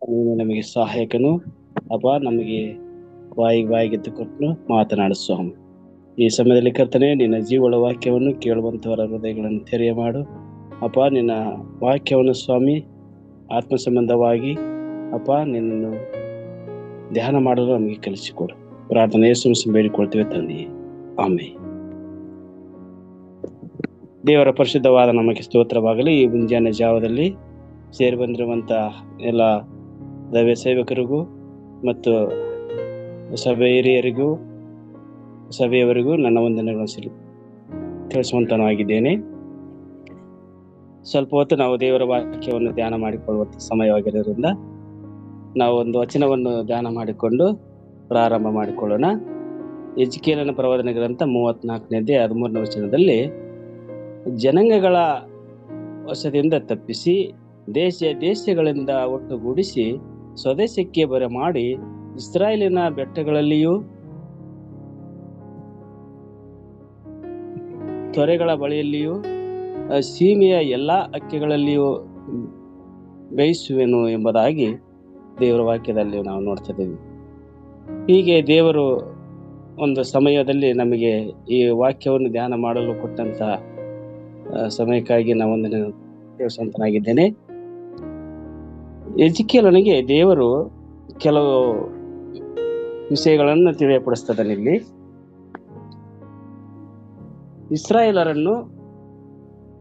ನೀನು ನಮಗೆ ಸಹಾಯಕನು ಅಪ್ಪ, ನಮಗೆ ಬಾಯಿಗೆ ಕೊಟ್ಟು ಮಾತನಾಡು ಸ್ವಾಮಿ. ಈ ಸಮಯದಲ್ಲಿ ಕರ್ತನೆ, ನಿನ್ನ ಜೀವಳ ವಾಕ್ಯವನ್ನು ಕೇಳುವಂತವರ ಹೃದಯಗಳನ್ನು ತೆರೆಯ ಮಾಡು ಅಪ್ಪ. ನಿನ್ನ ವಾಕ್ಯವನ್ನು ಸ್ವಾಮಿ ಆತ್ಮ ಸಂಬಂಧವಾಗಿ ಅಪ್ಪ ನಿನ್ನನ್ನು ಧ್ಯಾನ ಮಾಡಲು ನಮಗೆ ಕಲಿಸಿಕೊಡು. ಪ್ರಾರ್ಥನೆ ಯೇಸು ಬೇಡಿಕೊಳ್ತೇವೆ ತಂದೆಯೇ, ಆಮೆನ್. ದೇವರ ಪರಿಶುದ್ಧವಾದ ನಮಗೆ ಸ್ತೋತ್ರವಾಗಲಿ. ಈ ಮುಂಜಾನೆ ಜಾವದಲ್ಲಿ ಸೇರಿ ಬಂದಿರುವಂತ ಎಲ್ಲ ದೈವ ಸೇವಕರಿಗೂ ಮತ್ತು ಸಭೆ ಹಿರಿಯರಿಗೂ ಸಭೆಯವರಿಗೂ ನನ್ನ ವಂದನೆಗಳನ್ನು ತಿಳಿಸುವಂತನಾಗಿದ್ದೇನೆ. ಸ್ವಲ್ಪ ಹೊತ್ತು ನಾವು ದೇವರ ವಾಕ್ಯವನ್ನು ಧ್ಯಾನ ಮಾಡಿಕೊಳ್ಳುವಂತ ಸಮಯವಾಗಿರೋದ್ರಿಂದ ನಾವು ಒಂದು ವಚನವನ್ನು ಧ್ಯಾನ ಮಾಡಿಕೊಂಡು ಪ್ರಾರಂಭ ಮಾಡಿಕೊಳ್ಳೋಣ. ಎಜ್ಕೇಲನ ಪ್ರವಾದನೆ ಗ್ರಂಥ 34ನೇ ಅಧ್ಯಾಯ 13ನೇ ವಚನದಲ್ಲಿ, ಜನಾಂಗಗಳ ವಶದಿಂದ ತಪ್ಪಿಸಿ ದೇಶಗಳಿಂದ ಒಟ್ಟುಗೂಡಿಸಿ ಸ್ವದೇಶಕ್ಕೆ ಬರಮಾಡಿ ಇಸ್ರಾಯೇಲಿನ ಬೆಟ್ಟಗಳಲ್ಲಿಯೂ ತೊರೆಗಳ ಬಳಿಯಲ್ಲಿಯೂ ಸೀಮೆಯ ಎಲ್ಲಾ ಅಕ್ಕಿಗಳಲ್ಲಿಯೂ ಬೇಯಿಸುವೆನು ಎಂಬುದಾಗಿ ದೇವರ ವಾಕ್ಯದಲ್ಲಿ ನಾವು ನೋಡ್ತಾ ಇದ್ದೀವಿ. ಹೀಗೆ ದೇವರು ಒಂದು ಸಮಯದಲ್ಲಿ ನಮಗೆ ಈ ವಾಕ್ಯವನ್ನು ಧ್ಯಾನ ಮಾಡಲು ಕೊಟ್ಟಂತ ಸಮಯಕ್ಕಾಗಿ ನಾವು ಒಂದು ತಿಳಿಸುವಂತನಾಗಿದ್ದೇನೆ. ಎಜ್ಕೇಲನಿಗೆ ದೇವರು ಕೆಲವು ವಿಷಯಗಳನ್ನು ತಿಳಿಯಪಡಿಸ್ತದನು. ಇಲ್ಲಿ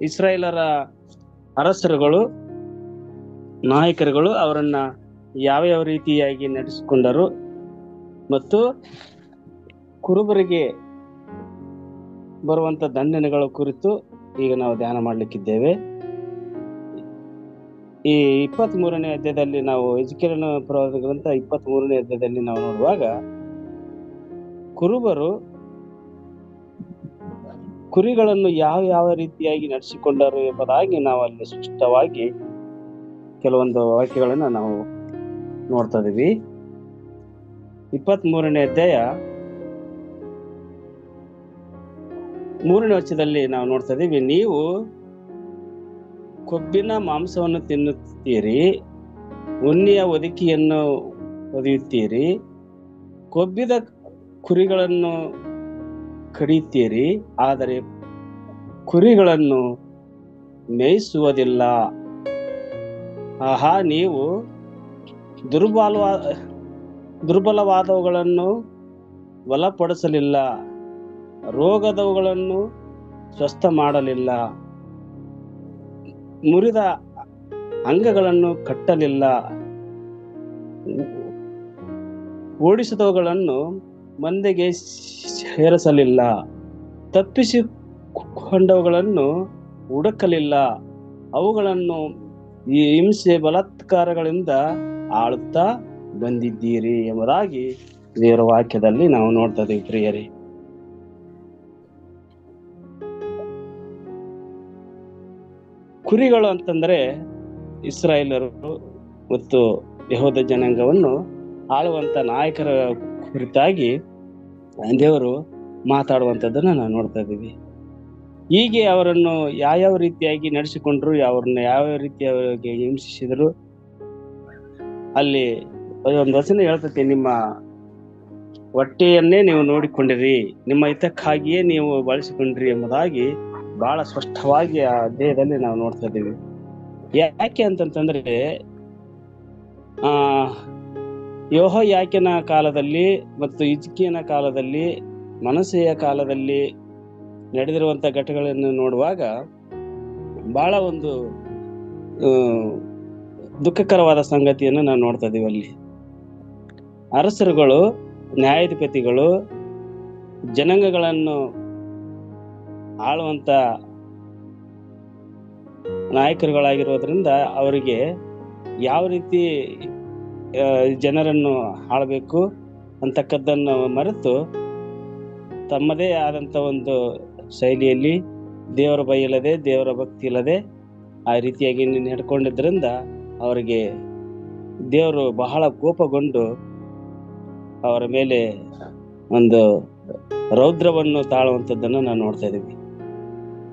ಇಸ್ರಾಯೇಲರ ಅರಸರುಗಳು, ನಾಯಕರುಗಳು ಅವರನ್ನ ಯಾವ ರೀತಿಯಾಗಿ ನಡೆಸಿಕೊಂಡರು ಮತ್ತು ಕುರುಬರಿಗೆ ಬರುವಂತ ದಂಡನೆಗಳ ಕುರಿತು ಈಗ ನಾವು ಧ್ಯಾನ ಮಾಡಲಿಕ್ಕಿದ್ದೇವೆ. ಈ 23ನೇ ಅಧ್ಯಾಯದಲ್ಲಿ ನಾವು ಎಜ್ಕೇಲನ ಪ್ರವಾದನೆ ಗ್ರಂಥ 23ನೇ ಅಧ್ಯಾಯದಲ್ಲಿ ನಾವು ನೋಡುವಾಗ, ಕುರುಬರು ಕುರಿಗಳನ್ನು ಯಾವ ರೀತಿಯಾಗಿ ನಡೆಸಿಕೊಂಡರು ಎಂಬುದಾಗಿ ನಾವು ಅಲ್ಲಿ ಸ್ಪಷ್ಟವಾಗಿ ಕೆಲವೊಂದು ವಾಕ್ಯಗಳನ್ನ ನಾವು ನೋಡ್ತಾ ಇದೀವಿ. 23ನೇ ಅಧ್ಯಾಯ 3ನೇ ವಚನದಲ್ಲಿ ನಾವು ನೋಡ್ತಾ ಇದೀವಿ, ನೀವು ಕೊಬ್ಬಿನ ಮಾಂಸವನ್ನು ತಿನ್ನುತ್ತೀರಿ, ಉಣ್ಣೆಯ ಒದಿಕೆಯನ್ನು ಒದೆಯುತ್ತೀರಿ, ಕೊಬ್ಬಿದ ಕುರಿಗಳನ್ನು ಕಡಿಯುತ್ತೀರಿ, ಆದರೆ ಕುರಿಗಳನ್ನು ಮೇಯಿಸುವುದಿಲ್ಲ. ಆಹಾ, ನೀವು ದುರ್ಬಲವಾದವುಗಳನ್ನು ಬಲಪಡಿಸಲಿಲ್ಲ, ರೋಗದವುಗಳನ್ನು ಸ್ವಸ್ಥ ಮಾಡಲಿಲ್ಲ, ಮುರಿದ ಅಂಗಗಳನ್ನು ಕಟ್ಟಲಿಲ್ಲ, ಓಡಿಸಿದವುಗಳನ್ನು ಮಂದೆಗೆ ಸೇರಿಸಲಿಲ್ಲ, ತಪ್ಪಿಸಿಕೊಂಡವುಗಳನ್ನು ಹುಡುಕಲಿಲ್ಲ, ಅವುಗಳನ್ನು ಈ ಹಿಂಸೆ ಬಲಾತ್ಕಾರಗಳಿಂದ ಆಳುತ್ತಾ ಬಂದಿದ್ದೀರಿ ಎಂಬುದಾಗಿ ದೇವರ ವಾಕ್ಯದಲ್ಲಿ ನಾವು ನೋಡ್ತಾ ಇದ್ದೀವಿ. ಪ್ರಿಯರೇ, ಕುರಿಗಳು ಅಂತಂದ್ರೆ ಇಸ್ರಾಯೇಲರು ಮತ್ತು ಯೆಹೂದ ಜನಾಂಗವನ್ನು ಆಳುವಂತ ನಾಯಕರ ಕುರಿತಾಗಿ ದೇವರು ಮಾತಾಡುವಂಥದ್ದನ್ನ ನಾವು ನೋಡ್ತಾ ಇದ್ದೀವಿ. ಹೀಗೆ ಅವರನ್ನು ಯಾವ ರೀತಿಯಾಗಿ ನಡೆಸಿಕೊಂಡ್ರು, ಅವ್ರನ್ನ ಯಾವ ರೀತಿಯಾಗಿ ಹಿಂಸಿಸಿದ್ರು. ಅಲ್ಲಿ ಒಂದು ವಚನ ಹೇಳ್ತೈತಿ, ನಿಮ್ಮ ಹೊಟ್ಟೆಯನ್ನೇ ನೀವು ನೋಡಿಕೊಂಡಿರಿ, ನಿಮ್ಮ ಹಿತಕ್ಕಾಗಿಯೇ ನೀವು ಬಳಸಿಕೊಂಡ್ರಿ ಎಂಬುದಾಗಿ ಬಹಳ ಸ್ಪಷ್ಟವಾಗಿ ಆ ಅಧ್ಯಾಯದಲ್ಲಿ ನಾವು ನೋಡ್ತಾ ಇದ್ದೀವಿ. ಯಾಕೆ ಅಂತಂತಂದ್ರೆ, ಯೆಹೋಯಾಕೀನನ ಕಾಲದಲ್ಲಿ ಮತ್ತು ಹಿಜ್ಕೀಯನ ಕಾಲದಲ್ಲಿ, ಮನಸ್ಸೆಯ ಕಾಲದಲ್ಲಿ ನಡೆದಿರುವಂತ ಘಟನೆಗಳನ್ನು ನೋಡುವಾಗ ಬಹಳ ಒಂದು ದುಃಖಕರವಾದ ಸಂಗತಿಯನ್ನು ನಾವು ನೋಡ್ತಾ ಇದೀವಿ. ಅಲ್ಲಿ ಅರಸರುಗಳು, ನ್ಯಾಯಾಧಿಪತಿಗಳು ಜನಾಂಗಗಳನ್ನು ಆಳುವಂತ ನಾಯಕರುಗಳಾಗಿರೋದ್ರಿಂದ ಅವರಿಗೆ ಯಾವ ರೀತಿ ಜನರನ್ನು ಆಳಬೇಕು ಅಂತಕ್ಕದ್ದನ್ನು ಮರೆತು ತಮ್ಮದೇ ಆದಂತ ಒಂದು ಶೈಲಿಯಲ್ಲಿ ದೇವರ ಭಯ ಇಲ್ಲದೆ, ದೇವರ ಭಕ್ತಿ ಇಲ್ಲದೆ ಆ ರೀತಿಯಾಗಿ ನಡ್ಕೊಂಡಿದ್ರಿಂದ ಅವರಿಗೆ ದೇವರು ಬಹಳ ಕೋಪಗೊಂಡು ಅವರ ಮೇಲೆ ಒಂದು ರೌದ್ರವನ್ನು ತಾಳುವಂಥದ್ದನ್ನು ನಾವು ನೋಡ್ತಾ ಇದ್ದೀವಿ.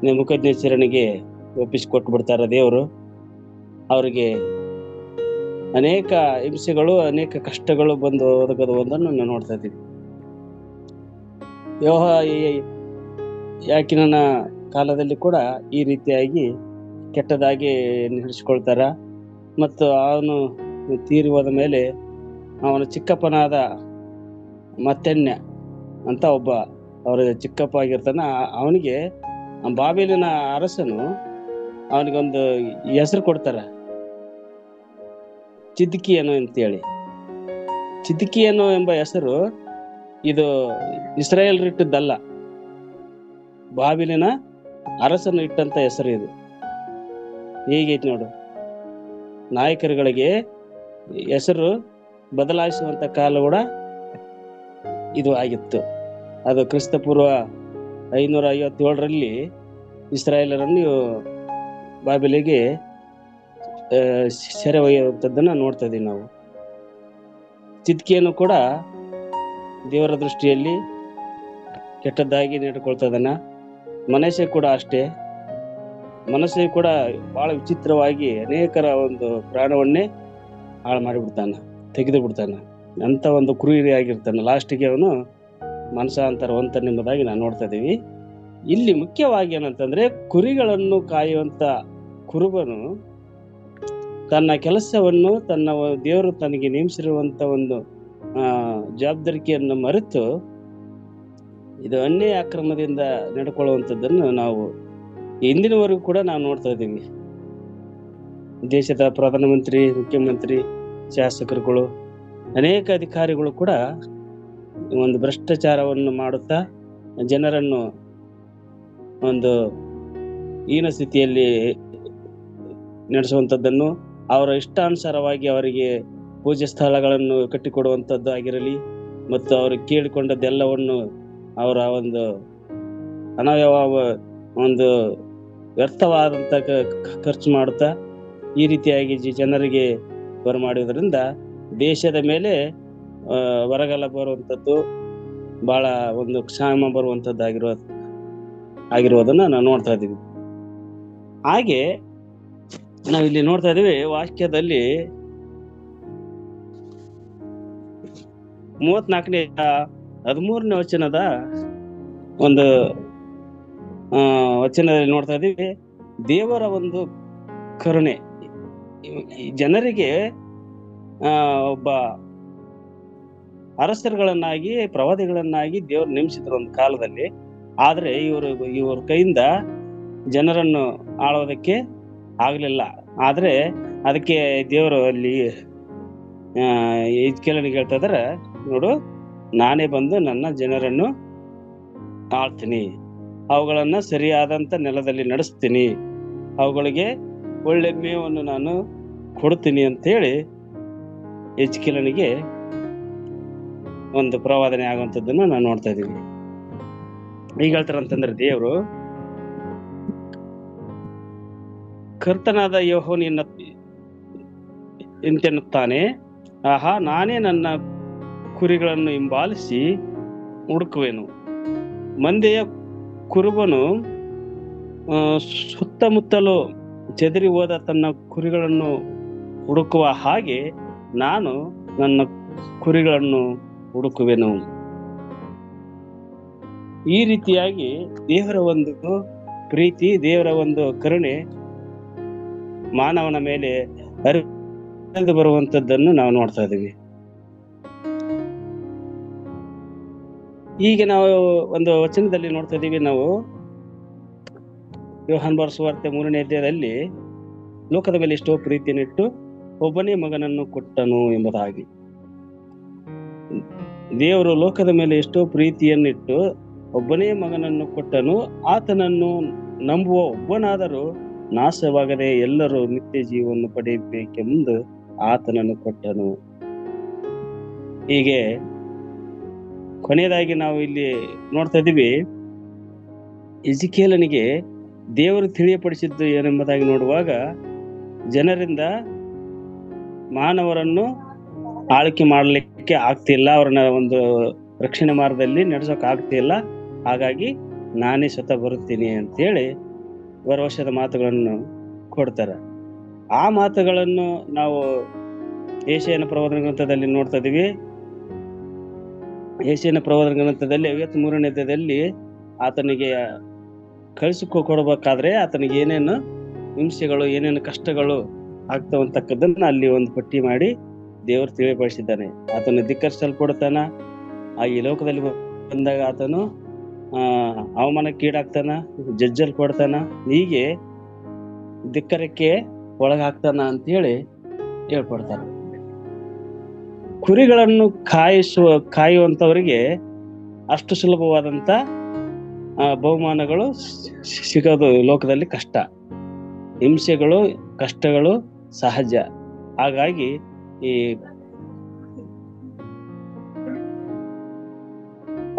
ನೆಬೂಕದ್ನೆಚ್ಚರನಿಗೆ ಒಪ್ಪಿಸಿಕೊಟ್ಟು ಬಿಡ್ತಾರೆ ದೇವರು. ಅವರಿಗೆ ಅನೇಕ ಹಿಂಸೆಗಳು, ಅನೇಕ ಕಷ್ಟಗಳು ಬಂದು ಒದಗದುವುದನ್ನು ನಾವು ನೋಡ್ತಾ ಇದ್ದೀವಿ. ಯಾಕಿನನ ಕಾಲದಲ್ಲಿ ಕೂಡ ಈ ರೀತಿಯಾಗಿ ಕೆಟ್ಟದಾಗಿ ನಡೆಸಿಕೊಳ್ತಾರ. ಮತ್ತು ಅವನು ತೀರಿ ಹೋದ ಮೇಲೆ ಅವನ ಚಿಕ್ಕಪ್ಪನಾದ ಮತ್ತೆನ್ಯ ಅಂತ ಒಬ್ಬ ಅವರ ಚಿಕ್ಕಪ್ಪ ಆಗಿರ್ತಾನ. ಅವನಿಗೆ ಬಾಬೆಲಿನ ಅರಸನು ಅವನಿಗೊಂದು ಹೆಸರು ಕೊಡ್ತಾರ, ಚಿದ್ಕೀಯನು ಅಂತೇಳಿ. ಚಿದ್ಕೀಯನು ಎಂಬ ಹೆಸರು ಇದು ಇಸ್ರಾಯೇಲ್ ಇಟ್ಟದ್ದಲ್ಲ, ಬಾಬಿಲಿನ ಅರಸನು ಇಟ್ಟಂತ ಹೆಸರು ಇದು. ಹೀಗೈತಿ ನೋಡು, ನಾಯಕರುಗಳಿಗೆ ಹೆಸರು ಬದಲಾಯಿಸುವಂತ ಕಾಲ ಕೂಡ ಇದು ಆಗಿತ್ತು. ಅದು ಕ್ರಿಸ್ತಪೂರ್ವ 557ರಲ್ಲಿ ಇಸ್ರಾಯೇಲರನ್ನು ಬಾಬಿಲಿಗೆ ಸೆರೆ ಒಯ್ಯುವಂಥದ್ದನ್ನ ನೋಡ್ತಾ ಇದೀವಿ ನಾವು. ಚಿದ್ಕೀಯನು ಕೂಡ ದೇವರ ದೃಷ್ಟಿಯಲ್ಲಿ ಕೆಟ್ಟದ್ದಾಗಿ ನಡ್ಕೊಳ್ತಾ ಇದ್ದಾನ. ಮನಸ್ಸೇ ಕೂಡ ಅಷ್ಟೇ. ಮನಸ್ಸೇ ಕೂಡ ಬಹಳ ವಿಚಿತ್ರವಾಗಿ ಅನೇಕರ ಒಂದು ಪ್ರಾಣವನ್ನೇ ಹಾಳು ಮಾಡಿಬಿಡ್ತಾನ, ತೆಗೆದು ಬಿಡ್ತಾನ. ಅಂತ ಒಂದು ಕ್ರೂರಿ ಆಗಿರ್ತಾನೆ. ಲಾಸ್ಟಿಗೆ ಅವನು ಮನಸಾಂತರ ಎಂಬುದಾಗಿ ನಾವು ನೋಡ್ತಾ ಇದೀವಿ. ಇಲ್ಲಿ ಮುಖ್ಯವಾಗಿ ಏನಂತಂದ್ರೆ, ಕುರಿಗಳನ್ನು ಕಾಯುವಂತ ಕುರುಬನು ತನ್ನ ಕೆಲಸವನ್ನು, ತನ್ನ ದೇವರು ತನಗೆ ನೇಮಿಸಿರುವಂತ ಒಂದು ಜವಾಬ್ದಾರಿಕೆಯನ್ನು ಮರೆತು ಇದು ಅನ್ಯಾಯ ಅಕ್ರಮದಿಂದ ನಡ್ಕೊಳ್ಳುವಂಥದ್ದನ್ನು ನಾವು ಇಂದಿನವರೆಗೂ ಕೂಡ ನಾವು ನೋಡ್ತಾ ಇದ್ದೀವಿ. ದೇಶದ ಪ್ರಧಾನಮಂತ್ರಿ, ಮುಖ್ಯಮಂತ್ರಿ, ಶಾಸಕರುಗಳು, ಅನೇಕ ಅಧಿಕಾರಿಗಳು ಕೂಡ ಒಂದು ಭ್ರಷ್ಟಾಚಾರವನ್ನು ಮಾಡುತ್ತಾ ಜನರನ್ನು ಒಂದು ಹೀನ ಸ್ಥಿತಿಯಲ್ಲಿ ನಡೆಸುವಂಥದ್ದನ್ನು, ಅವರ ಇಷ್ಟಾನುಸಾರವಾಗಿ ಅವರಿಗೆ ಪೂಜೆ ಸ್ಥಳಗಳನ್ನು ಕಟ್ಟಿಕೊಡುವಂಥದ್ದು ಆಗಿರಲಿ, ಮತ್ತು ಅವರು ಕೇಳಿಕೊಂಡದ್ದೆಲ್ಲವನ್ನು ಅವರ ಒಂದು ಒಂದು ವ್ಯರ್ಥವಾದಂಥ ಖರ್ಚು ಮಾಡುತ್ತಾ ಈ ರೀತಿಯಾಗಿ ಜನರಿಗೆ ಬರಮಾಡುವುದರಿಂದ ದೇಶದ ಮೇಲೆ ಬರಗಾಲ ಬರುವಂಥದ್ದು, ಬಹಳ ಒಂದು ಕ್ಷಾಮ ಬರುವಂಥದ್ದು ಆಗಿರೋದನ್ನ ನಾವು ನೋಡ್ತಾ ಇದ್ದೀವಿ. ಹಾಗೆ ನಾವಿಲ್ಲಿ ನೋಡ್ತಾ ಇದೀವಿ ವಾಕ್ಯದಲ್ಲಿ 34ನೇ 13ನೇ ವಚನದ ಒಂದು ವಚನದಲ್ಲಿ ನೋಡ್ತಾ ಇದೀವಿ, ದೇವರ ಒಂದು ಕರುಣೆ. ಜನರಿಗೆ ಒಬ್ಬ ಅರಸರುಗಳನ್ನಾಗಿ, ಪ್ರವಾದಿಗಳನ್ನಾಗಿ ದೇವರು ನೇಮಿಸಿದ್ರು ಒಂದು ಕಾಲದಲ್ಲಿ. ಆದ್ರೆ ಇವ್ರ ಕೈಯಿಂದ ಜನರನ್ನು ಆಳೋದಕ್ಕೆ ಆಗ್ಲಿಲ್ಲ. ಆದ್ರೆ ಅದಕ್ಕೆ ದೇವರು ಅಲ್ಲಿ ಹಿಜ್ಕೀಯನಿಗೆ ಹೇಳ್ತಾ ಇದಾರೆ, ನೋಡು, ನಾನೇ ಬಂದು ನನ್ನ ಜನರನ್ನು ಆಳ್ತೀನಿ, ಅವುಗಳನ್ನ ಸರಿಯಾದಂತ ನೆಲದಲ್ಲಿ ನಡೆಸ್ತೀನಿ, ಅವುಗಳಿಗೆ ಒಳ್ಳೆ ಮೇವನ್ನು ನಾನು ಕೊಡ್ತೀನಿ ಅಂತೇಳಿ ಹಿಜ್ಕೀಯನಿಗೆ ಒಂದು ಪ್ರವಾದನೆ ಆಗುವಂಥದ್ದನ್ನು ನಾವು ನೋಡ್ತಾ ಇದೀವಿ. ಈಗ ಹೇಳ್ತಾರಂತಂದ್ರೆ, ದೇವರು ಕರ್ತನಾದ ಯೆಹೋವನು ಇಂತೆನ್ನುತ್ತಾನೆ, ಆಹಾ, ನಾನೇ ನನ್ನ ಕುರಿಗಳನ್ನು ಹಿಂಬಾಲಿಸಿ ಹುಡುಕುವೆನು. ಮಂದೆಯ ಕುರುಬನು ಸುತ್ತಮುತ್ತಲು ಚೆದರಿ ಹೋದ ತನ್ನ ಕುರಿಗಳನ್ನು ಹುಡುಕುವ ಹಾಗೆ ನಾನು ನನ್ನ ಕುರಿಗಳನ್ನು ಹುಡುಕುವೆನು. ಈ ರೀತಿಯಾಗಿ ದೇವರ ಒಂದು ಪ್ರೀತಿ, ದೇವರ ಒಂದು ಕರುಣೆ ಮಾನವನ ಮೇಲೆ ಹರಿದು ಬರುವಂತದ್ದನ್ನು ನಾವು ನೋಡ್ತಾ ಇದ್ದೀವಿ. ಈಗ ನಾವು ಒಂದು ವಚನದಲ್ಲಿ ನೋಡ್ತಾ ಇದ್ದೀವಿ, ನಾವು ಯೋಹಾನ ಬರೆದ ಸುವಾರ್ತೆ 3ನೇ ಅಧ್ಯಾಯದಲ್ಲಿ ಲೋಕದ ಮೇಲೆ ಎಷ್ಟೋ ಪ್ರೀತಿಯನ್ನಿಟ್ಟು ಒಬ್ಬನೇ ಮಗನನ್ನು ಕೊಟ್ಟನು ಎಂಬುದಾಗಿ. ದೇವರು ಲೋಕದ ಮೇಲೆ ಎಷ್ಟೋ ಪ್ರೀತಿಯನ್ನಿಟ್ಟು ಒಬ್ಬನೇ ಮಗನನ್ನು ಕೊಟ್ಟನು, ಆತನನ್ನು ನಂಬುವ ಒಬ್ಬನಾದರೂ ನಾಶವಾಗದೆ ಎಲ್ಲರೂ ನಿತ್ಯ ಜೀವವನ್ನು ಪಡೆಯಬೇಕೆಂದು ಆತನನ್ನು ಕೊಟ್ಟನು. ಹೀಗೆ ಕೊನೆಯದಾಗಿ ನಾವು ಇಲ್ಲಿ ನೋಡ್ತಾ ಇದ್ದೀವಿ, ಹಿಜ್ಕೀಯನಿಗೆ ದೇವರು ತಿಳಿಯಪಡಿಸಿದ್ದು ಏನೆಂಬುದಾಗಿ ನೋಡುವಾಗ, ಜನರಿಂದ ಮಾನವರನ್ನು ಆಳ್ಕೆ ಮಾಡಲಿಕ್ಕೆ ಆಗ್ತಿಲ್ಲ, ಅವರನ್ನ ಒಂದು ರಕ್ಷಣೆ ಮಾರ್ಗದಲ್ಲಿ ನಡೆಸೋಕೆ ಆಗ್ತಿಲ್ಲ, ಹಾಗಾಗಿ ನಾನೇ ಸ್ವತಃ ಬರುತ್ತೀನಿ ಅಂತೇಳಿ ಭರವಸೆದ ಮಾತುಗಳನ್ನು ಕೊಡ್ತಾರೆ. ಆ ಮಾತುಗಳನ್ನು ನಾವು ಯೆಶಾಯನ ಪ್ರವಾದನ ಗ್ರಂಥದಲ್ಲಿ ನೋಡ್ತಾ ಇದೀವಿ. ಯೆಶಾಯನ ಪ್ರವಾದನ ಗ್ರಂಥದಲ್ಲಿ 53ನೇ ಅಧ್ಯಾಯದಲ್ಲಿ ಆತನಿಗೆ ಕೊಡಬೇಕಾದ್ರೆ ಆತನಿಗೆ ಏನೇನು ಹಿಂಸೆಗಳು, ಏನೇನು ಕಷ್ಟಗಳು ಆಗ್ತಾವಂತಕ್ಕದ್ದನ್ನ ಅಲ್ಲಿ ಒಂದು ಪಟ್ಟಿ ಮಾಡಿ ದೇವರು ತಿಳಿಪಡಿಸಿದ್ದಾನೆ. ಆತನು ಧಿಕ್ಕರಿಸಲ್ಪಡ್ತಾನ, ಈ ಲೋಕದಲ್ಲಿ ಬಂದಾಗ ಆತನು ಅವಮಾನಕ್ಕೀಡಾಗ್ತಾನ, ಜಜ್ಜಲ್ಪಡ್ತಾನ, ಹೀಗೆ ಧಿಕ್ಕರಕ್ಕೆ ಒಳಗಾಗ್ತಾನ ಅಂತ ಹೇಳಿ ಹೇಳ್ಕೊಡ್ತಾನೆ. ಕುರಿಗಳನ್ನು ಕಾಯುವಂತವರಿಗೆ ಅಷ್ಟು ಸುಲಭವಾದಂತ ಬಹುಮಾನಗಳು ಸಿಗೋದು ಲೋಕದಲ್ಲಿ ಕಷ್ಟ. ಹಿಂಸೆಗಳು, ಕಷ್ಟಗಳು ಸಹಜ. ಹಾಗಾಗಿ ಈ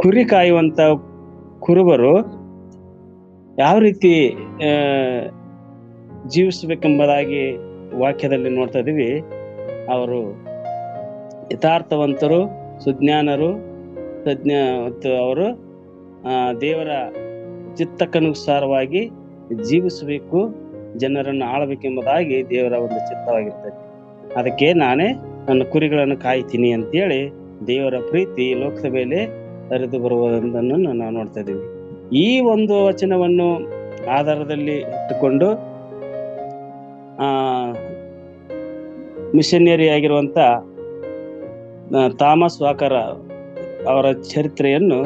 ಕುರಿ ಕಾಯುವಂತ ಕುರುಬರು ಯಾವ ರೀತಿ ಜೀವಿಸಬೇಕೆಂಬುದಾಗಿ ವಾಕ್ಯದಲ್ಲಿ ನೋಡ್ತಾ ಇದೀವಿ. ಅವರು ಯಥಾರ್ಥವಂತರು, ಸುಜ್ಞಾನರು, ಮತ್ತು ಅವರು ದೇವರ ಚಿತ್ತಕ್ಕನುಸಾರವಾಗಿ ಜೀವಿಸಬೇಕು, ಜನರನ್ನು ಆಳಬೇಕೆಂಬುದಾಗಿ ದೇವರ ಒಂದು ಚಿತ್ತವಾಗಿರ್ತದೆ. ಅದಕ್ಕೆ ನಾನೇ ನನ್ನ ಕುರಿಗಳನ್ನು ಕಾಯ್ತೀನಿ ಅಂತೇಳಿ ದೇವರ ಪ್ರೀತಿ ಲೋಕದ ಮೇಲೆ ಹರಿದು ಬರುವುದನ್ನು ನಾವು ನೋಡ್ತಾ ಇದ್ದೀವಿ. ಈ ಒಂದು ವಚನವನ್ನು ಆಧಾರದಲ್ಲಿ ಇಟ್ಟುಕೊಂಡು ಮಿಷನರಿ ಆಗಿರುವಂತ ಥಾಮಸ್ ವಾಕರ್ ಅವರ ಚರಿತ್ರೆಯನ್ನು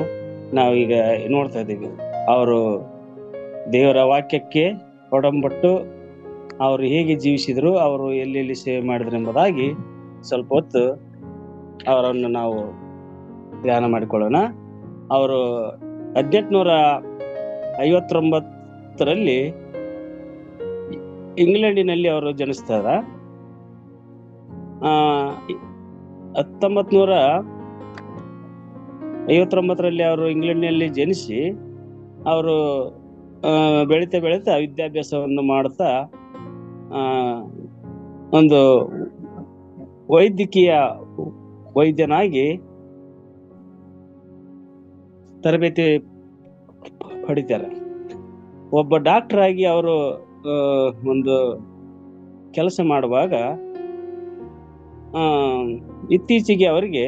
ನಾವು ಈಗ ನೋಡ್ತಾ ಇದ್ದೀವಿ. ಅವರು ದೇವರ ವಾಕ್ಯಕ್ಕೆ ಒಡಂಬಟ್ಟು ಅವರು ಹೇಗೆ ಜೀವಿಸಿದ್ರು, ಅವರು ಎಲ್ಲೆಲ್ಲಿ ಸೇವೆ ಮಾಡಿದ್ರು ಎಂಬುದಾಗಿ ಸ್ವಲ್ಪ ಹೊತ್ತು ಅವರನ್ನು ನಾವು ಧ್ಯಾನ ಮಾಡಿಕೊಳ್ಳೋಣ. ಅವರು 1859ರಲ್ಲಿ ಇಂಗ್ಲೆಂಡಿನಲ್ಲಿ ಅವರು ಜನಿಸ್ತಾರ. 1959ರಲ್ಲಿ ಅವರು ಇಂಗ್ಲೆಂಡ್ನಲ್ಲಿ ಜನಿಸಿ ಅವರು ಬೆಳೀತಾ ವಿದ್ಯಾಭ್ಯಾಸವನ್ನು ಮಾಡ್ತಾ ಒಂದು ವೈದ್ಯಕೀಯ ವೈದ್ಯನಾಗಿ ತರಬೇತಿ ಪಡಿತಾರೆ. ಒಬ್ಬ ಡಾಕ್ಟರ್ ಆಗಿ ಅವರು ಒಂದು ಕೆಲಸ ಮಾಡುವಾಗ ಇತ್ತೀಚೆಗೆ ಅವರಿಗೆ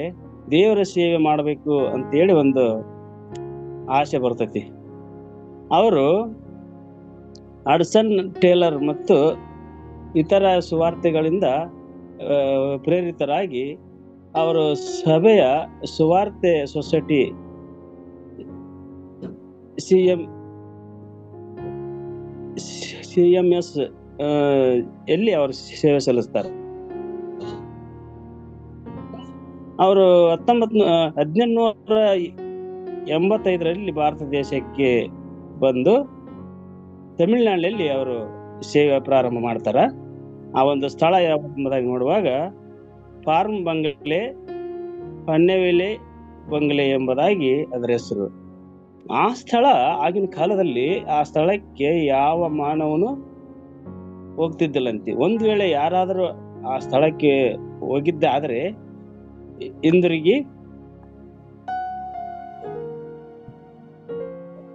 ದೇವರ ಸೇವೆ ಮಾಡಬೇಕು ಅಂತೇಳಿ ಒಂದು ಆಸೆ ಬರ್ತೈತಿ. ಅವರು ಹಡ್ಸನ್ ಟೇಲರ್ ಮತ್ತು ಇತರ ಸುವಾರ್ತೆಗಳಿಂದ ಪ್ರೇರಿತರಾಗಿ ಅವರು ಸಭೆಯ ಸುವಾರ್ತೆ ಸೊಸೈಟಿ CMS ಎಲ್ಲಿ ಅವರು ಸೇವೆ ಸಲ್ಲಿಸ್ತಾರೆ. ಅವರು 1885ರಲ್ಲಿ ಭಾರತ ದೇಶಕ್ಕೆ ಬಂದು ತಮಿಳುನಾಡಿನಲ್ಲಿ ಅವರು ಸೇವೆ ಪ್ರಾರಂಭ ಮಾಡ್ತಾರ. ಆ ಒಂದು ಸ್ಥಳ ಯಾವಾಗ ನೋಡುವಾಗ ಫಾರ್ಮ್ ಬಂಗ್ಲೆ, ಹೊನ್ನೆವೆಲೆ ಬಂಗ್ಲೆ ಎಂಬುದಾಗಿ ಅದರ ಹೆಸರು. ಆ ಸ್ಥಳ ಆಗಿನ ಕಾಲದಲ್ಲಿ ಆ ಸ್ಥಳಕ್ಕೆ ಯಾವ ಮಾನವನು ಹೋಗ್ತಿದ್ದಿಲ್ಲಂತೆ. ಒಂದು ವೇಳೆ ಯಾರಾದರೂ ಆ ಸ್ಥಳಕ್ಕೆ ಹೋಗಿದ್ದಾದ್ರೆ ಹಿಂದಿರುಗಿ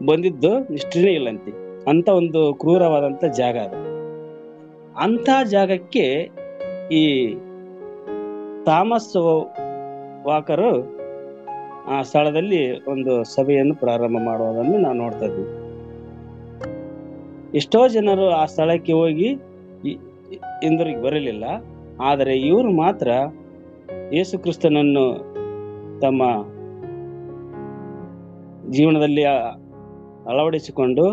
ಬಂದಿದ್ದು ಇಷ್ಟನೇ ಇಲ್ಲಂತೆ. ಅಂತ ಒಂದು ಕ್ರೂರವಾದಂತ ಜಾಗ ಅದು. ಅಂತ ಜಾಗಕ್ಕೆ ಈ ಥಾಮಸ್ ವಾಕರು ಆ ಸ್ಥಳದಲ್ಲಿ ಒಂದು ಸಭೆಯನ್ನು ಪ್ರಾರಂಭ ಮಾಡುವುದನ್ನು ನಾವು ನೋಡ್ತಾ ಇದ್ದೀವಿ. ಎಷ್ಟೋ ಜನರು ಆ ಸ್ಥಳಕ್ಕೆ ಹೋಗಿ ಹಿಂದಿರುಗಿ ಬರಲಿಲ್ಲ. ಆದರೆ ಇವರು ಮಾತ್ರ ಯೇಸು ಕ್ರಿಸ್ತನನ್ನು ತಮ್ಮ ಜೀವನದಲ್ಲಿ ಅಳವಡಿಸಿಕೊಂಡು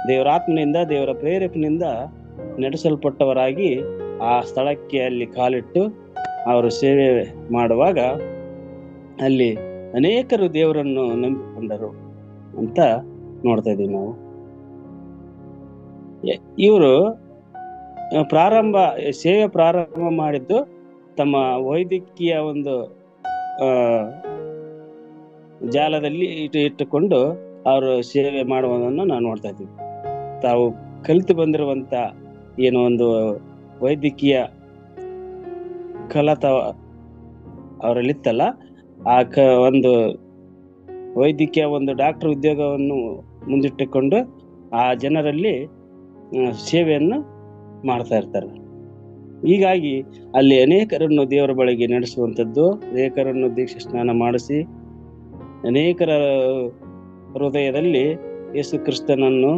ದೇವರಾತ್ಮನಿಂದ, ದೇವರ ಪ್ರೇರೇಪಣೆಯಿಂದ ನಡೆಸಲ್ಪಟ್ಟವರಾಗಿ ಆ ಸ್ಥಳಕ್ಕೆ ಅಲ್ಲಿ ಕಾಲಿಟ್ಟು ಅವರು ಸೇವೆ ಮಾಡುವಾಗ ಅಲ್ಲಿ ಅನೇಕರು ದೇವರನ್ನು ನಂಬಿಕೊಂಡರು ಅಂತ ನೋಡ್ತಾ ಇದೀವಿ ನಾವು. ಇವರು ಸೇವೆ ಪ್ರಾರಂಭ ಮಾಡಿದ್ದು ತಮ್ಮ ವೈದ್ಯಕೀಯ ಒಂದು ಜಾಲದಲ್ಲಿ ಇಟ್ಟುಕೊಂಡು ಅವರು ಸೇವೆ ಮಾಡುವುದನ್ನು ನಾವು ನೋಡ್ತಾ ಇದ್ದೀವಿ. ತಾವು ಕಲಿತು ಬಂದಿರುವಂತ ಏನೋ ಒಂದು ವೈದ್ಯಕೀಯ ಕಲತ ಅವರಲ್ಲಿತ್ತಲ್ಲ, ಆ ಒಂದು ವೈದ್ಯಕೀಯ ಒಂದು ಡಾಕ್ಟರ್ ಉದ್ಯೋಗವನ್ನು ಮುಂದಿಟ್ಟುಕೊಂಡು ಆ ಜನರಲ್ಲಿ ಸೇವೆಯನ್ನು ಮಾಡ್ತಾ ಇರ್ತಾರೆ. ಹೀಗಾಗಿ ಅಲ್ಲಿ ಅನೇಕರನ್ನು ದೇವರ ಬಳಿಗೆ ನಡೆಸುವಂಥದ್ದು, ಅನೇಕರನ್ನು ದೀಕ್ಷಾ ಸ್ನಾನ ಮಾಡಿಸಿ, ಅನೇಕರ ಹೃದಯದಲ್ಲಿ ಯೇಸು ಕ್ರಿಸ್ತನನ್ನು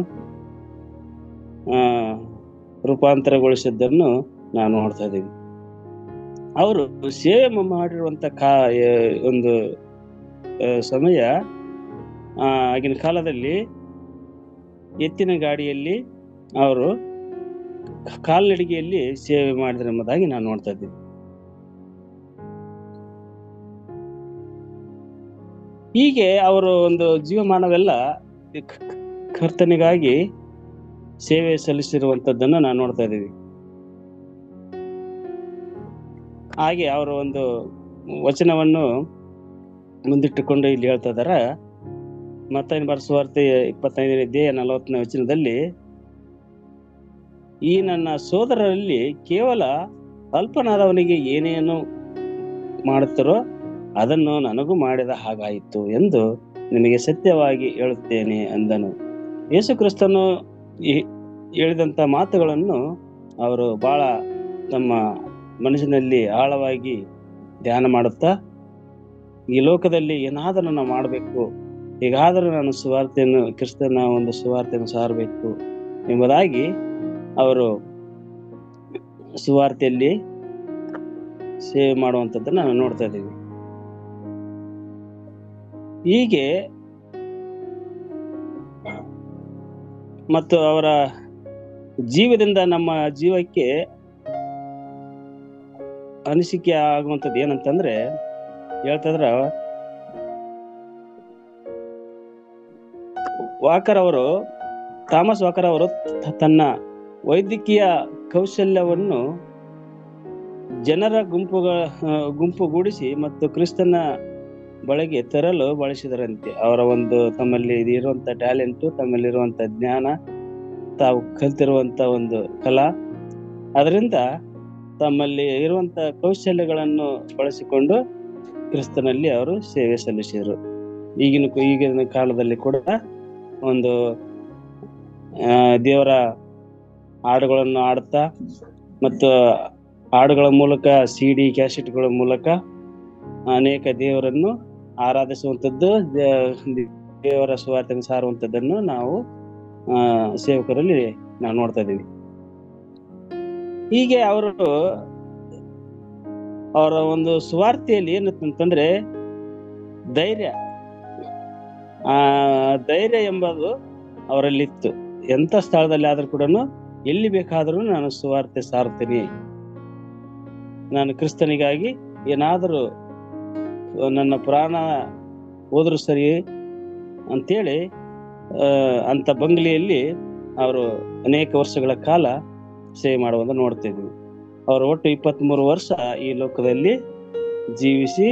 ರೂಪಾಂತರಗೊಳಿಸಿದ್ದನ್ನು ನಾವು ನೋಡ್ತಾ ಇದ್ದೀವಿ. ಅವರು ಸೇವೆ ಮಾಡಿರುವಂತ ಒಂದು ಸಮಯ, ಆಗಿನ ಕಾಲದಲ್ಲಿ ಎತ್ತಿನ ಗಾಡಿಯಲ್ಲಿ ಅವರು ಕಾಲ್ನಡಿಗೆಯಲ್ಲಿ ಸೇವೆ ಮಾಡಿದ್ರು ಎಂಬುದಾಗಿ ನಾವು ನೋಡ್ತಾ ಇದ್ದೀವಿ. ಹೀಗೆ ಅವರು ಒಂದು ಜೀವಮಾನವೆಲ್ಲ ಕರ್ತನಿಗಾಗಿ ಸೇವೆ ಸಲ್ಲಿಸಿರುವಂತದ್ದನ್ನು ನಾವು ನೋಡ್ತಾ ಇದ್ದೀವಿ. ಹಾಗೆ ಅವರು ಒಂದು ವಚನವನ್ನು ಮುಂದಿಟ್ಟುಕೊಂಡು ಇಲ್ಲಿ ಹೇಳ್ತಾ ಇದಾರ. ಮತ್ತಾಯನ ಬರೆದ ಸುವಾರ್ತೆ 25ನೇ ಅಧ್ಯಾಯ 40ನೇ ವಚನದಲ್ಲಿ, ಈ ನನ್ನ ಸೋದರರಲ್ಲಿ ಕೇವಲ ಅಲ್ಪನಾದವನಿಗೆ ಏನೇನು ಮಾಡುತ್ತಾರೋ ಅದನ್ನು ನನಗೂ ಮಾಡಿದ ಹಾಗಾಯಿತು ಎಂದು ನಿಮಗೆ ಸತ್ಯವಾಗಿ ಹೇಳುತ್ತೇನೆ ಅಂದನು. ಯೇಸು ಕ್ರಿಸ್ತನು ಹೇಳಿದಂತ ಮಾತುಗಳನ್ನು ಅವರು ಬಹಳ ತಮ್ಮ ಮನಸ್ಸಿನಲ್ಲಿ ಆಳವಾಗಿ ಧ್ಯಾನ ಮಾಡುತ್ತಾ, ಈ ಲೋಕದಲ್ಲಿ ಏನಾದರೂ ನಾವು ಮಾಡಬೇಕು, ಹೇಗಾದರೂ ನಾನು ಸುವಾರ್ತೆಯನ್ನು, ಕ್ರಿಸ್ತನ ಒಂದು ಸುವಾರ್ತೆಯನ್ನು ಸಾರಬೇಕು ಎಂಬುದಾಗಿ ಅವರು ಸುವಾರ್ತೆಯಲ್ಲಿ ಸೇವೆ ಮಾಡುವಂಥದ್ದನ್ನು ನಾವು ನೋಡ್ತಾ ಇದ್ದೀವಿ. ಹೀಗೆ ಮತ್ತು ಅವರ ಜೀವದಿಂದ ನಮ್ಮ ಜೀವಕ್ಕೆ ಅನಿಸಿಕೆ ಆಗುವಂಥದ್ದು ಏನಂತಂದ್ರೆ, ಹೇಳ್ತಿದ್ರ ಥಾಮಸ್ ವಾಕರ್ ಅವರು ತನ್ನ ವೈದ್ಯಕೀಯ ಕೌಶಲ್ಯವನ್ನು ಜನರ ಗುಂಪುಗೂಡಿಸಿ ಮತ್ತು ಕ್ರಿಸ್ತನ ಬಳಿಗೆ ತರಲು ಬಳಸಿದರಂತೆ. ಅವರ ಒಂದು ತಮ್ಮಲ್ಲಿ ಇರುವಂತ ಟ್ಯಾಲೆಂಟು, ತಮ್ಮಲ್ಲಿರುವಂತ ಜ್ಞಾನ, ತಾವು ಕಲ್ತಿರುವಂತ ಒಂದು ಕಲಾ, ಅದರಿಂದ ತಮ್ಮಲ್ಲಿ ಇರುವಂತ ಕೌಶಲ್ಯಗಳನ್ನು ಬಳಸಿಕೊಂಡು ಕ್ರಿಸ್ತನಲ್ಲಿ ಅವರು ಸೇವೆ ಸಲ್ಲಿಸಿದರು. ಈಗಿನ ಕಾಲದಲ್ಲಿ ಕೂಡ ಒಂದು ದೇವರ ಹಾಡುಗಳನ್ನು ಹಾಡುತ್ತಾ ಮತ್ತು ಹಾಡುಗಳ ಮೂಲಕ, CD ಕ್ಯಾಸೆಟ್ಗಳ ಮೂಲಕ ಅನೇಕ ದೇವರನ್ನು ಆರಾಧಿಸುವಂಥದ್ದು, ದೇವರ ಸುವಾರ್ತೆಯನ್ನು ಸಾರುವಂಥದ್ದನ್ನು ನಾವು ಸೇವಕರಲ್ಲಿ ನಾವು ನೋಡ್ತಾ ಇದ್ದೀವಿ. ಹೀಗೆ ಅವರ ಒಂದು ಸುವಾರ್ತೆಯಲ್ಲಿ ಏನಂತಂದ್ರೆ ಧೈರ್ಯ ಎಂಬುದು ಅವರಲ್ಲಿತ್ತು. ಎಂಥ ಸ್ಥಳದಲ್ಲಿ ಆದ್ರೂ ಕೂಡ ಎಲ್ಲಿ ಬೇಕಾದ್ರೂ ನಾನು ಸುವಾರ್ತೆ ಸಾರ್ತೀನಿ, ನಾನು ಕ್ರಿಸ್ತನಿಗಾಗಿ ಏನಾದರೂ ನನ್ನ ಪ್ರಾಣ ಹೋದ್ರು ಸರಿ ಅಂತೇಳಿ ಅಂತ ಬಂಗ್ಲೆಯಲ್ಲಿ ಅವರು ಅನೇಕ ವರ್ಷಗಳ ಕಾಲ ಸೇವೆ ಮಾಡುವುದನ್ನು ನೋಡ್ತಿದ್ವಿ. ಅವರು ಒಟ್ಟು 23 ವರ್ಷ ಈ ಲೋಕದಲ್ಲಿ ಜೀವಿಸಿ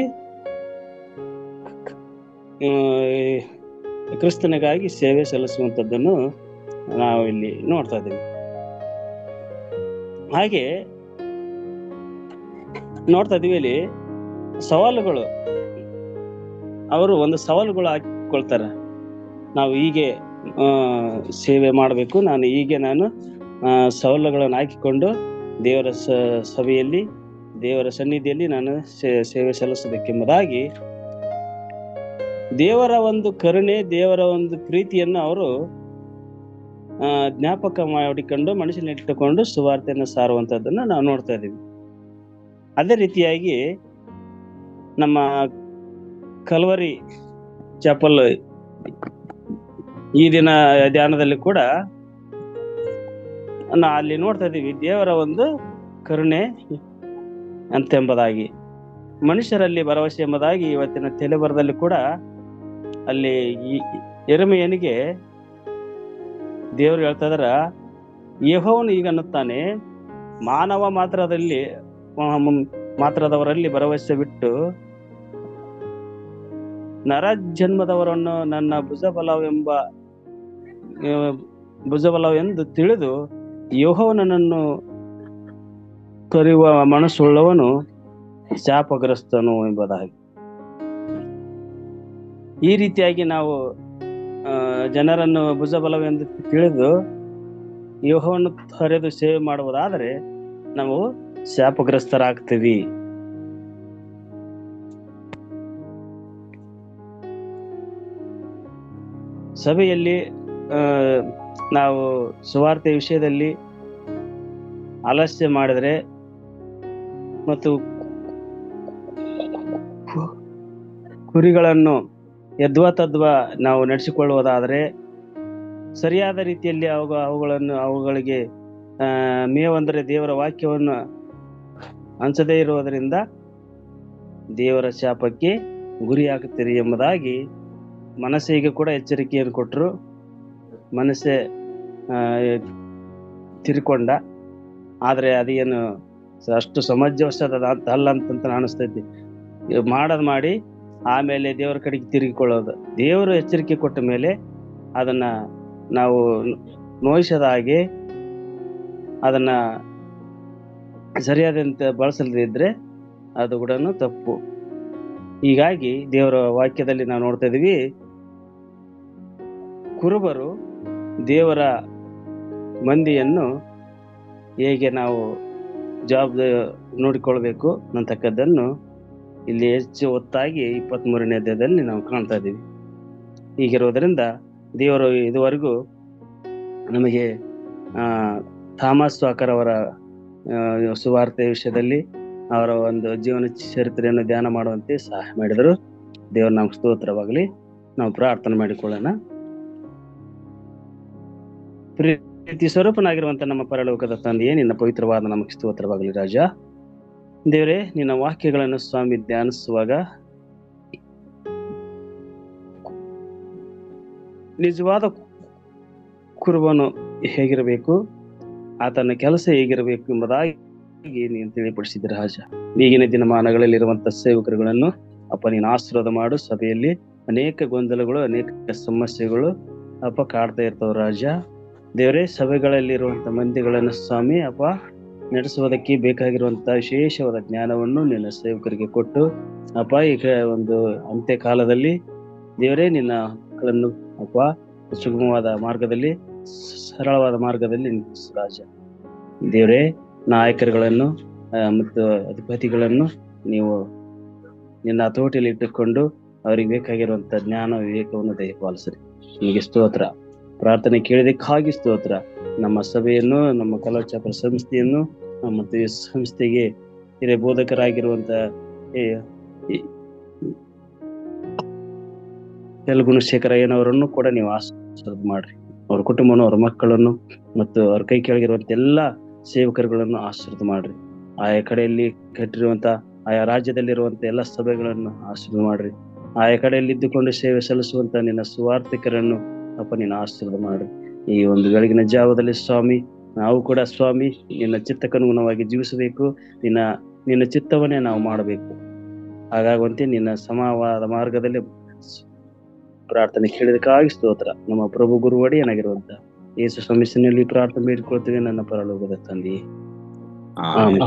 ಕ್ರಿಸ್ತನಿಗಾಗಿ ಸೇವೆ ಸಲ್ಲಿಸುವಂಥದ್ದನ್ನು ನಾವು ಇಲ್ಲಿ ನೋಡ್ತಾ ಇದ್ದೀವಿ. ಹಾಗೆ ನೋಡ್ತಾ ಇದೀವಿ ಇಲ್ಲಿ ಸವಾಲುಗಳು, ಅವರು ಒಂದು ಸವಾಲುಗಳು ಹಾಕಿಕೊಳ್ತಾರೆ. ನಾವು ಹೀಗೆ ಸೇವೆ ಮಾಡಬೇಕು, ನಾನು ಸವಾಲುಗಳನ್ನು ಹಾಕಿಕೊಂಡು ದೇವರ ಸಭೆಯಲ್ಲಿ, ದೇವರ ಸನ್ನಿಧಿಯಲ್ಲಿ ನಾನು ಸೇವೆ ಸಲ್ಲಿಸಬೇಕೆಂಬುದಾಗಿ ದೇವರ ಒಂದು ಕರುಣೆ, ದೇವರ ಒಂದು ಪ್ರೀತಿಯನ್ನು ಅವರು ಜ್ಞಾಪಕ ಮಾಡಿಕೊಂಡು ಮನಸ್ಸಿನಲ್ಲಿಟ್ಟುಕೊಂಡು ಸುವಾರ್ತೆಯನ್ನು ಸಾರುವಂತದ್ದನ್ನು ನಾವು ನೋಡ್ತಾ ಇದ್ದೀವಿ. ಅದೇ ರೀತಿಯಾಗಿ ನಮ್ಮ ಕಲ್ವರಿ ಚಾಪಲ್ ಈ ದಿನ ಧ್ಯಾನದಲ್ಲಿ ಕೂಡ ಅಲ್ಲಿ ನೋಡ್ತಾ ಇದ್ದೀವಿ ದೇವರ ಒಂದು ಕರುಣೆ ಅಂತೆಂಬುದಾಗಿ, ಮನುಷ್ಯರಲ್ಲಿ ಭರವಸೆ ಎಂಬುದಾಗಿ ಇವತ್ತಿನ ತಲೆಬರದಲ್ಲಿ ಕೂಡ ಅಲ್ಲಿ ಯೆರೆಮೀಯನಿಗೆ ದೇವರು ಹೇಳ್ತಾ ಇದಾರ, ಯೆಹೋವನು ಈಗ ಅನ್ನುತ್ತಾನೆ, ಮಾನವ ಮಾತ್ರದವರಲ್ಲಿ ಭರವಸೆ ಬಿಟ್ಟು ನರ ಜನ್ಮದವರನ್ನು ನನ್ನ ಭುಜಬಲವೆಂದು ತಿಳಿದು ಯೆಹೋವನನ್ನು ತೊರೆಯುವ ಮನಸ್ಸುಳ್ಳವನು ಶಾಪಗ್ರಸ್ತನು ಎಂಬುದಾಗಿ. ಈ ರೀತಿಯಾಗಿ ನಾವು ಜನರನ್ನು ಭುಜಬಲವೆಂದು ತಿಳಿದು ಯೆಹೋವನನ್ನು ತೊರೆದು ಸೇವೆ ಮಾಡುವುದಾದರೆ ನಾವು ಶಾಪಗ್ರಸ್ತರಾಗ್ತೀವಿ. ಸಭೆಯಲ್ಲಿ ನಾವು ಸುವಾರ್ತೆ ವಿಷಯದಲ್ಲಿ ಆಲಸ್ಯ ಮಾಡಿದ್ರೆ ಮತ್ತು ಕುರಿಗಳನ್ನು ಯದ್ವಾ ತದ್ವಾ ನಾವು ನಡೆಸಿಕೊಳ್ಳುವುದಾದರೆ, ಸರಿಯಾದ ರೀತಿಯಲ್ಲಿ ಅವುಗಳಿಗೆ ಮೇವಂದರೆ ದೇವರ ವಾಕ್ಯವನ್ನು ಹಂಚದೇ ಇರುವುದರಿಂದ ದೇವರ ಶಾಪಕ್ಕೆ ಗುರಿಯಾಗುತ್ತೀರಿ ಎಂಬುದಾಗಿ ಮನಸ್ಸಿಗೆ ಕೂಡ ಎಚ್ಚರಿಕೆಯನ್ನು ಕೊಟ್ಟರು. ಮನಸ್ಸೇ ತಿರ್ಕೊಂಡ. ಆದರೆ ಅದೇನು ಅಷ್ಟು ಸಮಂಜಸದ ಅಲ್ಲ ಅಂತ ಅನಿಸ್ತೈತಿ. ಮಾಡೋದು ಮಾಡಿ ಆಮೇಲೆ ದೇವರ ಕಡೆಗೆ ತಿರುಗಿಕೊಳ್ಳೋದು. ದೇವರು ಎಚ್ಚರಿಕೆ ಕೊಟ್ಟ ಮೇಲೆ ಅದನ್ನ ನಾವು ನೋಯಿಸದ ಹಾಗೆ ಅದನ್ನ ಸರಿಯಾದಂತೆ ಬಳಸಲ್ದೇ ಇದ್ರೆ ಅದು ಕೂಡ ತಪ್ಪು. ಹೀಗಾಗಿ ದೇವರ ವಾಕ್ಯದಲ್ಲಿ ನಾವು ನೋಡ್ತಾ ಇದೀವಿ, ಕುರುಬರು ದೇವರ ಮಂದಿಯನ್ನು ಹೇಗೆ ನಾವು ಜವಾಬ್ದಾರಿ ನೋಡಿಕೊಳ್ಬೇಕು ಅಂತಕ್ಕದ್ದನ್ನು ಇಲ್ಲಿ ಹೆಚ್ಚು ಒತ್ತಾಗಿ 23ನೇ ಅಧ್ಯಾಯದಲ್ಲಿ ನಾವು ಕಾಣ್ತಾ ಇದ್ದೀವಿ. ಹೀಗಿರೋದ್ರಿಂದ ದೇವರು ಇದುವರೆಗೂ ನಮಗೆ ಥಾಮಸ್ ವಾಕರ್ ಅವರ ಸುವಾರ್ತೆ ವಿಷಯದಲ್ಲಿ ಅವರ ಒಂದು ಜೀವನ ಚರಿತ್ರೆಯನ್ನು ಧ್ಯಾನ ಮಾಡುವಂತೆ ಸಹಾಯ ಮಾಡಿದರು. ದೇವರ ನಾಮಕ್ಕೆ ಸ್ತೋತ್ರವಾಗಲಿ. ನಾವು ಪ್ರಾರ್ಥನೆ ಮಾಡಿಕೊಳ್ಳೋಣ. ಪ್ರೀತಿ ಸ್ವರೂಪನಾಗಿರುವಂತ ನಮ್ಮ ಪರಲೋಕದ ತಂದೆಯೇ, ನಿನ್ನ ಪವಿತ್ರವಾದ ನಮಗೆ ಸ್ತೋತ್ರವಾಗಲಿ. ರಾಜ ದೇವರೇ, ನಿನ್ನ ವಾಕ್ಯಗಳನ್ನು ಸ್ವಾಮಿ ಧ್ಯಾನಿಸುವಾಗ ನಿಜವಾದ ಕುರುಬನು ಹೇಗಿರಬೇಕು, ಆತನ ಕೆಲಸ ಹೇಗಿರಬೇಕು ಎಂಬುದಾಗಿ ನೀನು ತಿಳಿಪಡಿಸಿದ ರಾಜ. ಈಗಿನ ದಿನಮಾನಗಳಲ್ಲಿರುವಂತಹ ಸೇವಕರುಗಳನ್ನು ಅಪ್ಪ ನೀನು ಆಶೀರ್ವಾದ ಮಾಡು. ಸಭೆಯಲ್ಲಿ ಅನೇಕ ಗೊಂದಲಗಳು, ಅನೇಕ ಸಮಸ್ಯೆಗಳು ಅಪ್ಪ ಕಾಡ್ತಾ ಇರ್ತಾವ ರಾಜ. ದೇವರೇ, ಸಭೆಗಳಲ್ಲಿರುವಂತ ಮಂದಿಗಳನ್ನು ಸ್ವಾಮಿ ಅಪ್ಪ ನಡೆಸುವುದಕ್ಕೆ ಬೇಕಾಗಿರುವಂತಹ ವಿಶೇಷವಾದ ಜ್ಞಾನವನ್ನು ನಿನ್ನ ಸೇವಕರಿಗೆ ಕೊಟ್ಟು ಅಪ್ಪ ಈಗ ಒಂದು ಅಂತ್ಯ ಕಾಲದಲ್ಲಿ ದೇವರೇ ನಿನ್ನ ಮಕ್ಕಳನ್ನು ಅಪ್ಪ ಸುಗಮವಾದ ಮಾರ್ಗದಲ್ಲಿ, ಸರಳವಾದ ಮಾರ್ಗದಲ್ಲಿ ರಾಜ. ದೇವರೇ, ನಾಯಕರುಗಳನ್ನು ಮತ್ತು ಅಧಿಪತಿಗಳನ್ನು ನೀವು ನಿನ್ನ ಹತೋಟಿಯಲ್ಲಿ ಇಟ್ಟುಕೊಂಡು ಅವರಿಗೆ ಬೇಕಾಗಿರುವಂತ ಜ್ಞಾನ ವಿವೇಕವನ್ನು ದಯಪಾಲಿಸ್ರಿ. ನಿಮಗೆ ಸ್ತೋತ್ರ. ಪ್ರಾರ್ಥನೆ ಕೇಳಿದಕ್ಕಾಗಿ ಸ್ತೋತ್ರ. ನಮ್ಮ ಸಭೆಯನ್ನು, ನಮ್ಮ ಕಲಾಚಾಪುರ ಸಂಸ್ಥೆಯನ್ನು ಮತ್ತು ಈ ಸಂಸ್ಥೆಗೆ ಹಿರಿಯ ಬೋಧಕರಾಗಿರುವಂತ ಗುಣಶೇಖರ ಏನವರನ್ನು ಕೂಡ ನೀವು ಆಶೀರ್ವಾದ ಮಾಡ್ರಿ. ಅವ್ರ ಕುಟುಂಬವನ್ನು, ಅವ್ರ ಮಕ್ಕಳನ್ನು ಮತ್ತು ಅವ್ರ ಕೈ ಕೆಳಗಿರುವಂತ ಎಲ್ಲಾ ಸೇವಕರುಗಳನ್ನು ಆಶೀರ್ವಾದ ಮಾಡ್ರಿ. ಆಯಾ ಕಡೆಯಲ್ಲಿ ಕಟ್ಟಿರುವಂತ, ಆಯಾ ರಾಜ್ಯದಲ್ಲಿರುವಂತ ಎಲ್ಲ ಸಭೆಗಳನ್ನು ಆಶೀರ್ವಾದ ಮಾಡ್ರಿ. ಆಯಾ ಕಡೆಯಲ್ಲಿ ಇದ್ದುಕೊಂಡು ಸೇವೆ ಸಲ್ಲಿಸುವಂತ ನಿನ್ನ ಸುವಾರ್ತಿಕರನ್ನು ಅಪ್ಪ ನೀನು ಆಶೀರ್ವಾದ ಮಾಡ್ರಿ. ಈ ಒಂದು ಬೆಳಗಿನ ಜಾವದಲ್ಲಿ ಸ್ವಾಮಿ, ನಾವು ಕೂಡ ಸ್ವಾಮಿ ನಿನ್ನ ಚಿತ್ತಕ್ಕನುಗುಣವಾಗಿ ಜೀವಿಸಬೇಕು. ನಿನ್ನ ಚಿತ್ತವನ್ನೇ ನಾವು ಮಾಡಬೇಕು. ಹಾಗಾಗುವಂತೆ ನಿನ್ನ ಸಮವಾದ ಮಾರ್ಗದಲ್ಲಿ ಪ್ರಾರ್ಥನೆ ಕೇಳಿದಕ್ಕಾಗಿ ಸ್ತೋತ್ರ. ನಮ್ಮ ಪ್ರಭು ಗುರುವಡಿ ಏನಾಗಿರುವಂತ ಯೇಸು ಸ್ವಾಮಿನಲ್ಲಿ ಪ್ರಾರ್ಥನೆ ಬೇಡಿಕೊಳ್ತೇವೆ ನನ್ನ ಪರಲೋಕದ ತಂದೆಯೇ. ಆಮೆನ್.